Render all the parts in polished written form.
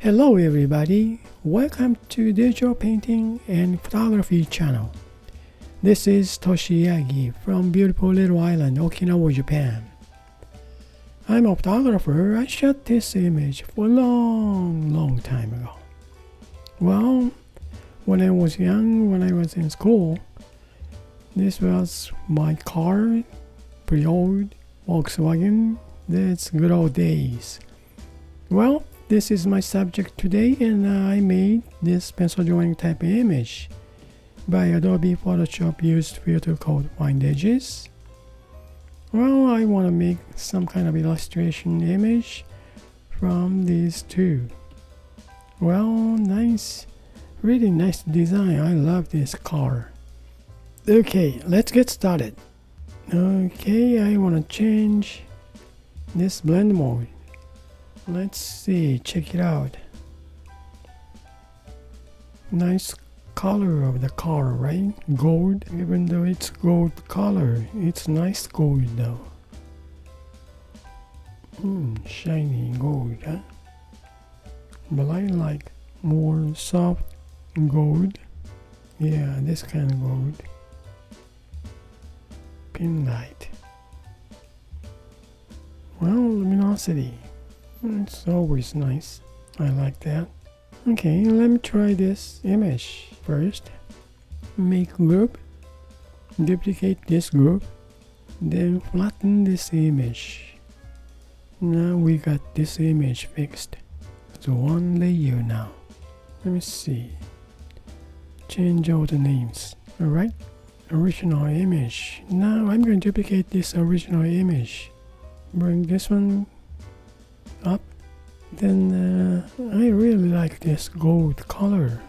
Hello everybody, welcome to Digital Painting and Photography channel. This is Toshiaki from beautiful little island Okinawa, Japan. I'm a photographer. I shot this image for a long time ago. Well, when I was young, when I was in school, this was my car, pretty old Volkswagen. That's good old days. Well, this is my subject today, and I made this pencil drawing type image by Adobe Photoshop used filter called Find Edges. Well, I want to make some kind of illustration image from these two. Well, nice, really nice design. I love this car. Okay, let's get started. Okay, I want to change this blend mode. Let's see, check it out. Nice color of the car, right? Gold, even though it's gold color, it's nice gold though. Shiny gold, huh? But I like more soft gold. Yeah, this kind of gold. Pin light. Well, luminosity. It's always nice. I like that. Okay, let me try this image first. Make group. Duplicate this group. Then flatten this image. Now we got this image fixed. It's one layer now. Let me see. Change all the names. Alright. Original image. Now I'm going to duplicate this original image. Bring this one up. Then I really like this gold color,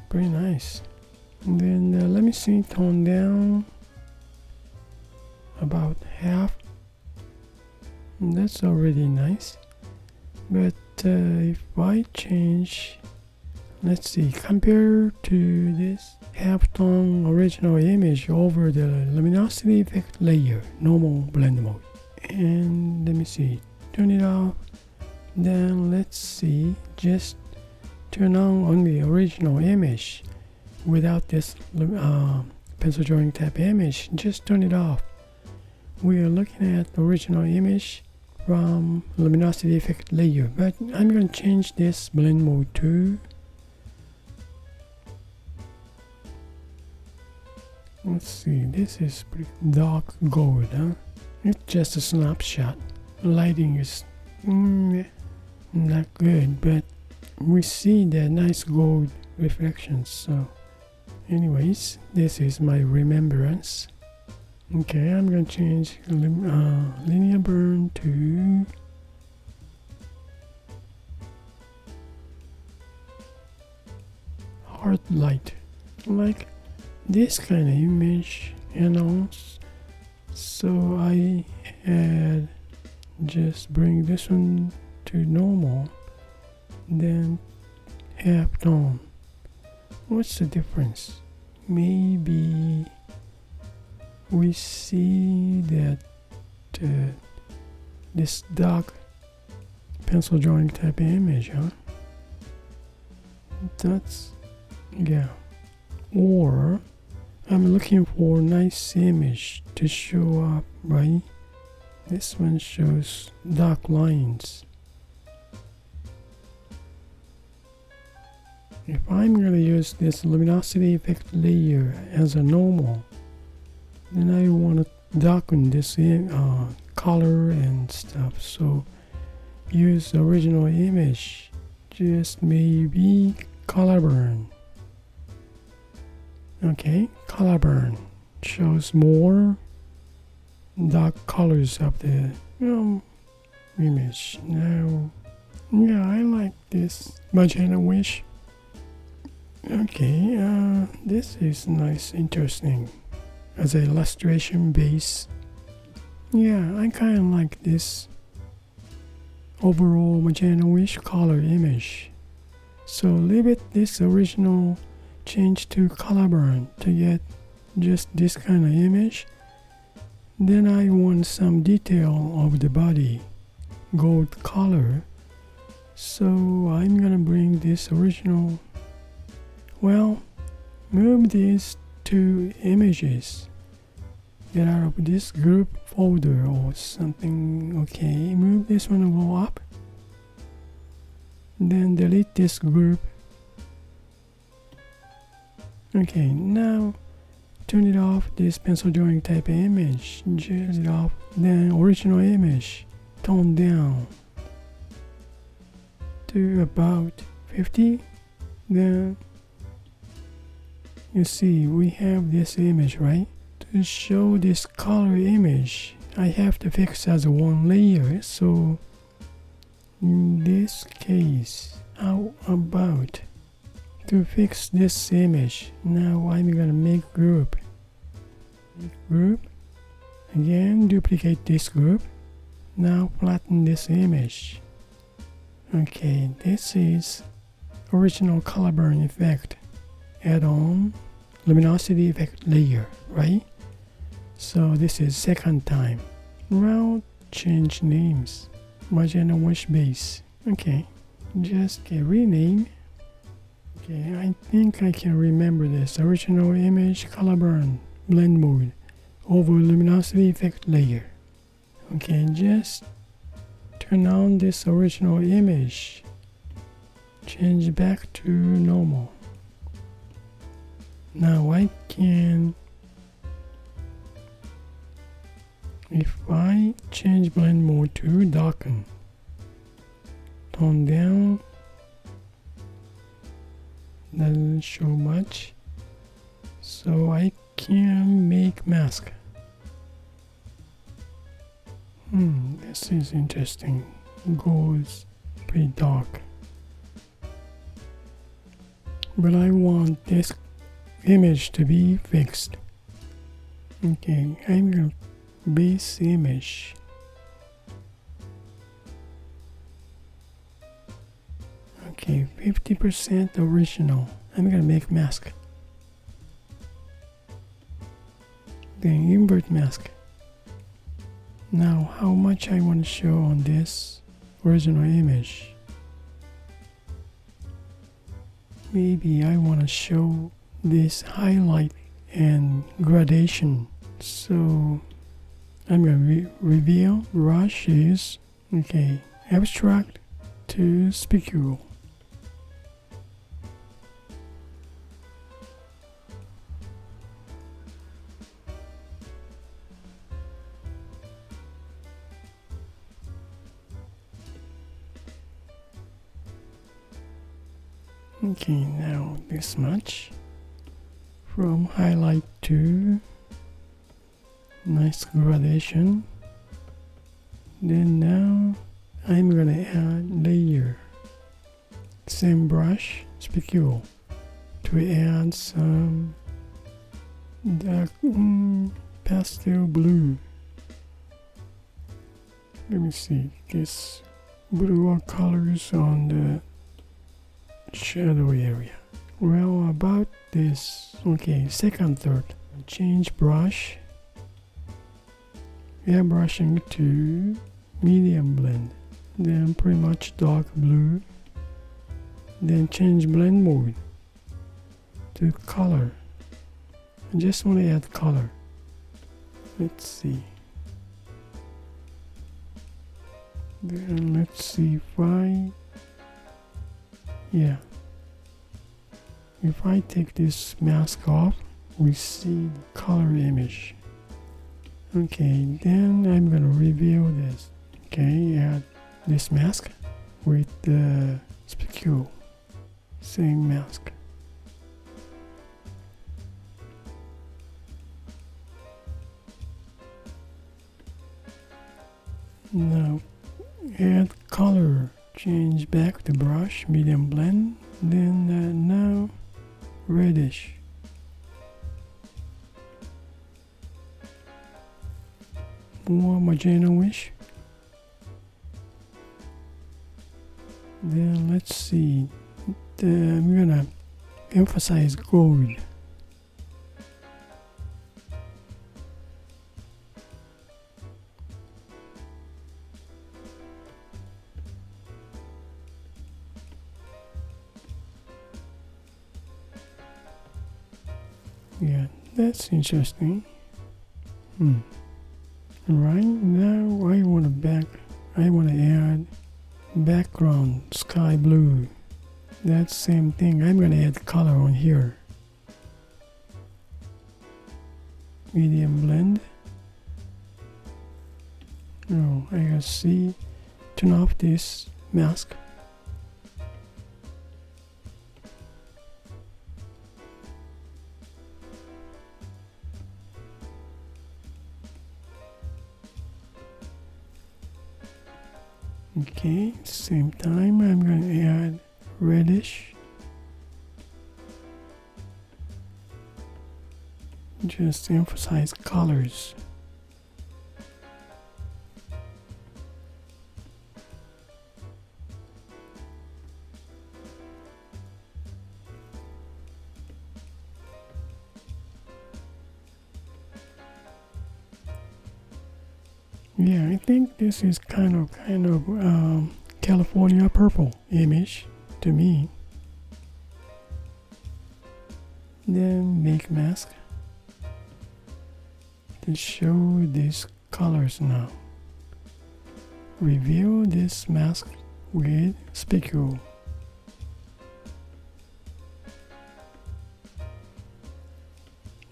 pretty nice. And then let me see, tone down about half. And that's already nice. But if I change, let's see, compare to this half-tone original image over the luminosity effect layer, normal blend mode. And let me see, turn it off. Then let's see, just turn on the original image without this pencil drawing type image. Just turn it off. We are looking at the original image from luminosity effect layer, but I'm going to change this blend mode to, let's see, this is pretty dark gold, huh? It's just a snapshot. Lighting is not good, but we see the nice gold reflections. So anyways, this is my remembrance. Okay, I'm gonna change linear burn to hard light, like this kind of image, so I had just bring this one to normal, then half tone. What's the difference? Maybe we see that this dark pencil drawing type image, huh? That's, yeah. Or I'm looking for a nice image to show up, right? This one shows dark lines. If I'm going to use this luminosity effect layer as a normal, then I want to darken this color and stuff. So use the original image, just maybe color burn. Okay, color burn shows more dark colors of the image. Now, yeah, I like this magenta wish. Okay, this is nice, interesting as an illustration base. Yeah, I kind of like this overall magenta wish color image. So leave it this original, change to color burn to get just this kind of image. Then I want some detail of the body, gold color. So I'm gonna bring this original. Well, move these two images that are of this group folder or something. Okay, move this one and go up. Then delete this group. Okay, now turn it off, this pencil drawing type image. Just it off. Then original image, tone down to about 50. Then you see we have this image, right? To show this color image, I have to fix as one layer. So in this case, how about to fix this image? Now I'm gonna make group. Again, duplicate this group. Now flatten this image. Okay, this is original color burn effect. Add on luminosity effect layer, right? So this is second time. Now change names. Magenta wash base. Okay, just rename. Okay, I think I can remember this. Original image color burn blend mode over luminosity effect layer. Okay, just turn on this original image. Change back to normal. Now I can, if I change blend mode to darken, tone down, doesn't show much, so I can make mask. This is interesting. Goes pretty dark, but I want this image to be fixed. Okay, I'm gonna base image. Okay, 50% original. I'm gonna make mask. Then invert mask. Now how much I want to show on this original image. Maybe I want to show this highlight and gradation. So I'm going to reveal brush is, okay, abstract to specular. Okay, now this much. From highlight to nice gradation. Then now I'm gonna add layer. Same brush, specular, to add some dark pastel blue. Let me see, this bluer colors on the shadow area. Well, about this, okay, second third, change brush, airbrushing to medium blend, then pretty much dark blue, then change blend mode to color. I just want to add color. Let's see. Then let's see if if I take this mask off, we see the color image. Okay, then I'm gonna reveal this. Okay, add this mask with the specular, same mask. Now add color, change back the brush, medium blend, then now reddish. More magenta-ish. Then let's see, I'm gonna emphasize gold. Yeah, that's interesting. Right now I want to add background sky blue. That same thing. I'm gonna add color on here. Medium blend. Oh, I can see. Turn off this mask. Okay, same time I'm going to add reddish. Just emphasize colors. Yeah, I think this is kind of California purple image to me. Then make mask to show these colors now. Reveal this mask with speckle.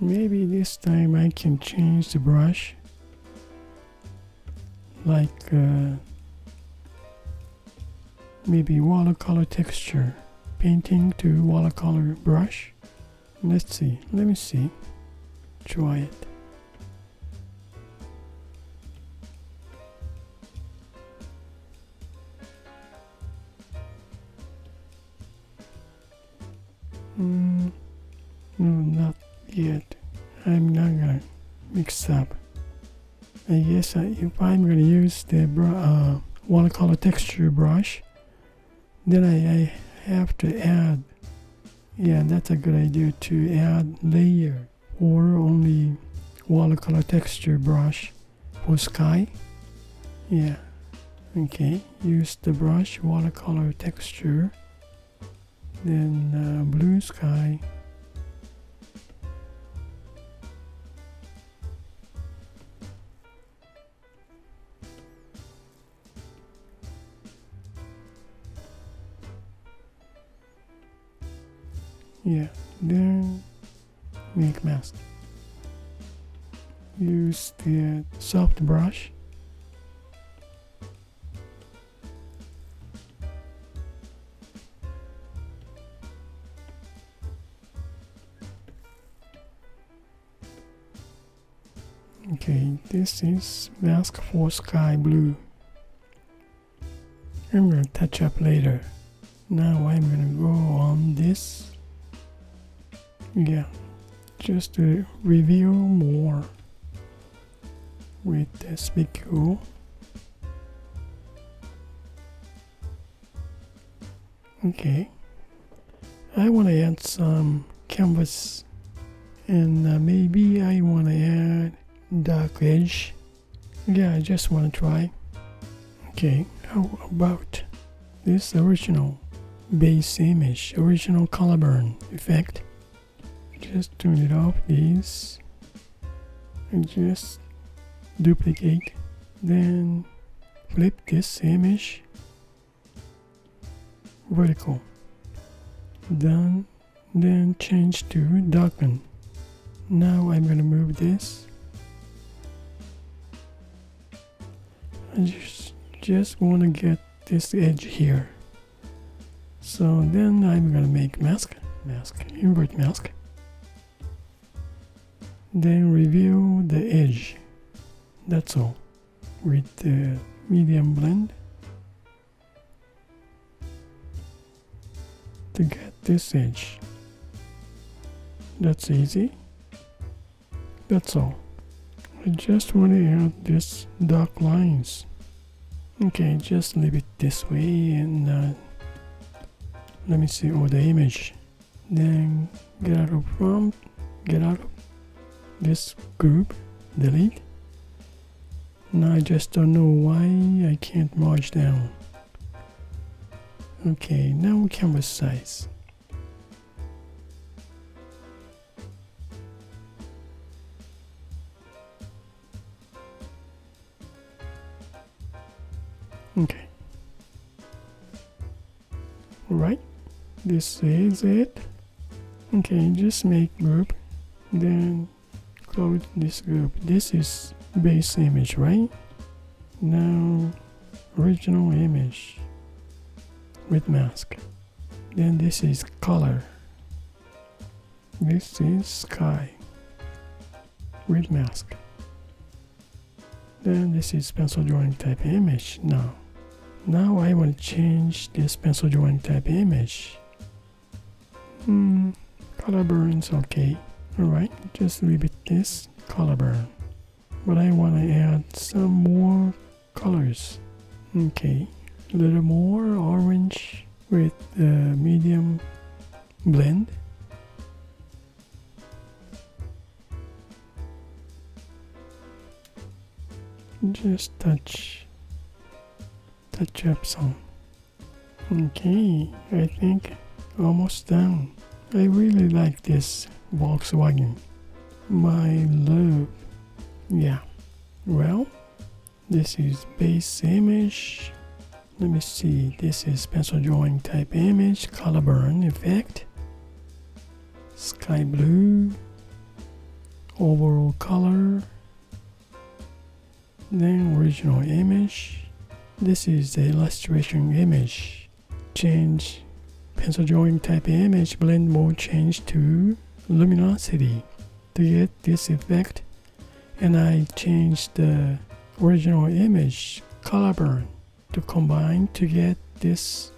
Maybe this time I can change the brush, like maybe watercolor texture, painting to watercolor brush. Let's see, let me see, try it. No, not yet. I'm not gonna mix up. I guess if I'm gonna use the watercolor texture brush, then I have to add. Yeah, that's a good idea to add layer or only watercolor texture brush for sky. Yeah, okay. Use the brush watercolor texture, then blue sky. Yeah, then make mask. Use the soft brush. Okay, this is mask for sky blue. I'm gonna touch up later. Now I'm gonna go on this. Yeah, just to reveal more with the speckle. Okay, I want to add some canvas, and maybe I want to add dark edge. Yeah, I just want to try. Okay, how about this original base image, original color burn effect? Just turn it off, these, and just duplicate, then flip this image vertical, then change to darken. Now I'm gonna move this. I just want to get this edge here. So then I'm gonna make mask, invert mask. Then reveal the edge. That's all. With the medium blend to get this edge. That's easy. That's all. I just want to add this dark lines. Okay, just leave it this way, and let me see all the image. Then get out of this group, delete. Now I just don't know why I can't merge down. Okay, now canvas size. Alright, this is it. Okay, just make group, then close this group. This is base image, right? Now original image with mask. Then this is color. This is sky with mask. Then this is pencil drawing type image. Now I want to change this pencil drawing type image. Color burns okay. Alright, just leave it this color burn. But I want to add some more colors. Okay, a little more orange with medium blend. Just touch up some. Okay, I think almost done. I really like this Volkswagen. My love. Yeah. Well, this is base image. Let me see. This is pencil drawing type image, color burn effect, sky blue, overall color, then original image. This is the illustration image. Change pencil drawing type image blend mode, change to luminosity to get this effect, and I changed the original image color burn to combine to get this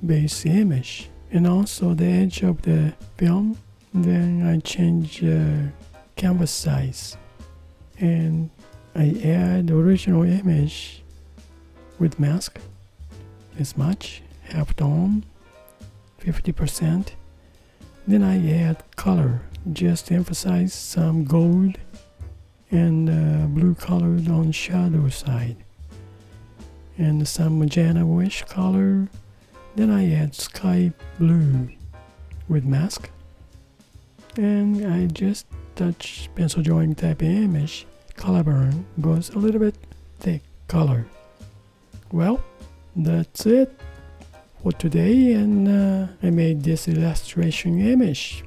base image, and also the edge of the film. Then I change canvas size, and I add original image with mask as much, half tone, 50%. Then I add color, just emphasize some gold and blue color on shadow side, and some magenta-ish color. Then I add sky blue with mask, and I just touch pencil drawing type image, color burn goes a little bit thick color. Well, that's it for today, and I made this illustration image.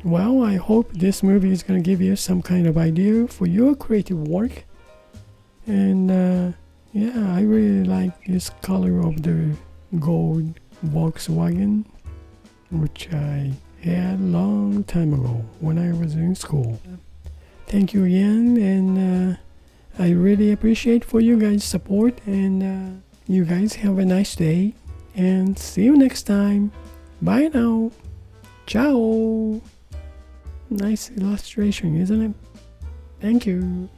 Well, I hope this movie is going to give you some kind of idea for your creative work. And yeah, I really like this color of the gold Volkswagen, which I had a long time ago when I was in school. Thank you again, and I really appreciate for you guys' support, and you guys have a nice day, and see you next time. Bye now. Ciao. Nice illustration, isn't it? Thank you.